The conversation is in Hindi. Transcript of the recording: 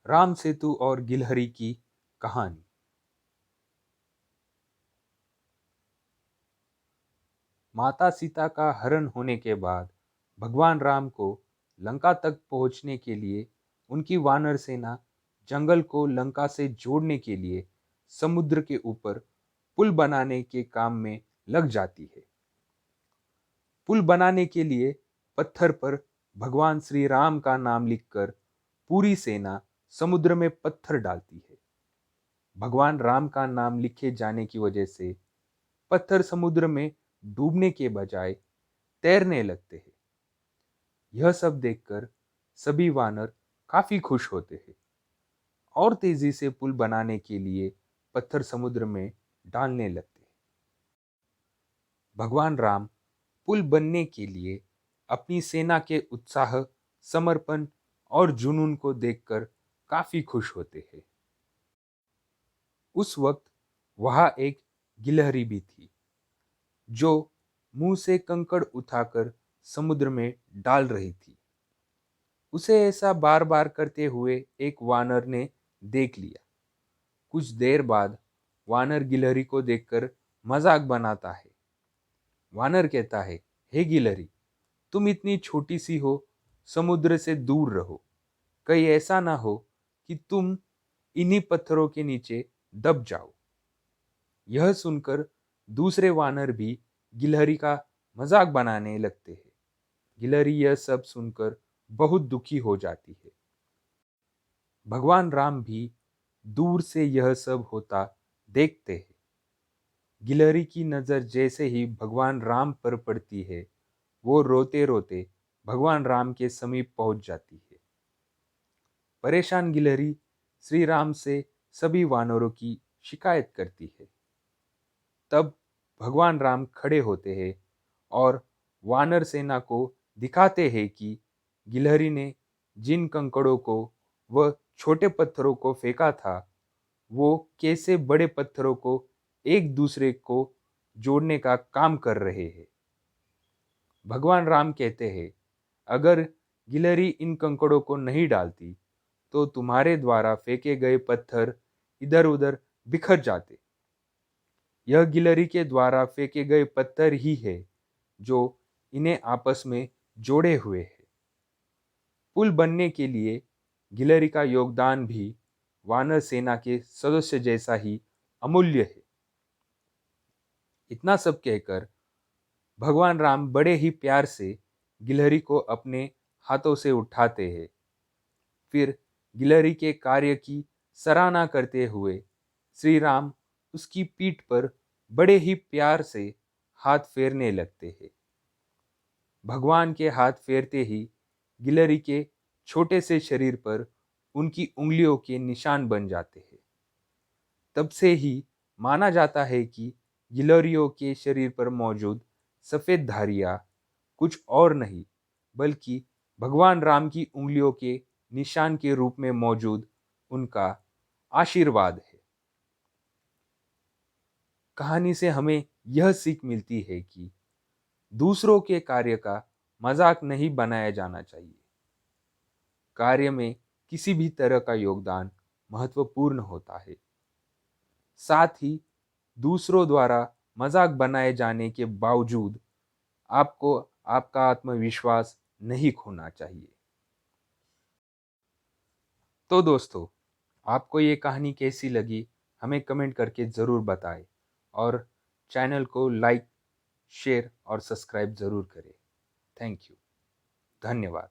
राम सेतु और गिलहरी की कहानी। माता सीता का हरण होने के बाद भगवान राम को लंका तक पहुंचने के लिए उनकी वानर सेना जंगल को लंका से जोड़ने के लिए समुद्र के ऊपर पुल बनाने के काम में लग जाती है। पुल बनाने के लिए पत्थर पर भगवान श्री राम का नाम लिखकर पूरी सेना समुद्र में पत्थर डालती है। भगवान राम का नाम लिखे जाने की वजह से पत्थर समुद्र में डूबने के बजाय तैरने लगते हैं। यह सब देखकर सभी वानर काफी खुश होते हैं और तेजी से पुल बनाने के लिए पत्थर समुद्र में डालने लगते हैं। भगवान राम पुल बनने के लिए अपनी सेना के उत्साह, समर्पण और जुनून को देखकर काफी खुश होते हैं। उस वक्त वहां एक गिलहरी भी थी जो मुंह से कंकड़ उठाकर समुद्र में डाल रही थी। उसे ऐसा बार बार करते हुए एक वानर ने देख लिया। कुछ देर बाद वानर गिलहरी को देखकर मजाक बनाता है। वानर कहता है, हे गिलहरी, तुम इतनी छोटी सी हो, समुद्र से दूर रहो। कहीं ऐसा ना हो कि तुम इन्हीं पत्थरों के नीचे दब जाओ। यह सुनकर दूसरे वानर भी गिलहरी का मजाक बनाने लगते हैं। गिलहरी यह सब सुनकर बहुत दुखी हो जाती है। भगवान राम भी दूर से यह सब होता देखते हैं। गिलहरी की नजर जैसे ही भगवान राम पर पड़ती है, वो रोते रोते भगवान राम के समीप पहुंच जाती है। परेशान गिलहरी श्री राम से सभी वानरों की शिकायत करती है। तब भगवान राम खड़े होते हैं और वानर सेना को दिखाते हैं कि गिलहरी ने जिन कंकड़ों को व छोटे पत्थरों को फेंका था, वो कैसे बड़े पत्थरों को एक दूसरे को जोड़ने का काम कर रहे हैं। भगवान राम कहते हैं, अगर गिलहरी इन कंकड़ों को नहीं डालती तो तुम्हारे द्वारा फेंके गए पत्थर इधर उधर बिखर जाते। यह गिलहरी के द्वारा फेंके गए पत्थर ही है जो इन्हें आपस में जोड़े हुए है। पुल बनने के लिए गिलहरी का योगदान भी वानर सेना के सदस्य जैसा ही अमूल्य है। इतना सब कहकर भगवान राम बड़े ही प्यार से गिलहरी को अपने हाथों से उठाते हैं। फिर गिलहरी के कार्य की सराहना करते हुए श्री राम उसकी पीठ पर बड़े ही प्यार से हाथ फेरने लगते हैं। भगवान के हाथ फेरते ही गिलहरी के छोटे से शरीर पर उनकी उंगलियों के निशान बन जाते हैं। तब से ही माना जाता है कि गिलहरियों के शरीर पर मौजूद सफेद धारियां कुछ और नहीं बल्कि भगवान राम की उंगलियों के निशान के रूप में मौजूद उनका आशीर्वाद है। कहानी से हमें यह सीख मिलती है कि दूसरों के कार्य का मजाक नहीं बनाया जाना चाहिए। कार्य में किसी भी तरह का योगदान महत्वपूर्ण होता है। साथ ही दूसरों द्वारा मजाक बनाए जाने के बावजूद आपको आपका आत्मविश्वास नहीं खोना चाहिए। तो दोस्तों, आपको ये कहानी कैसी लगी हमें कमेंट करके ज़रूर बताएं और चैनल को लाइक, शेयर और सब्सक्राइब ज़रूर करें। Thank you. धन्यवाद।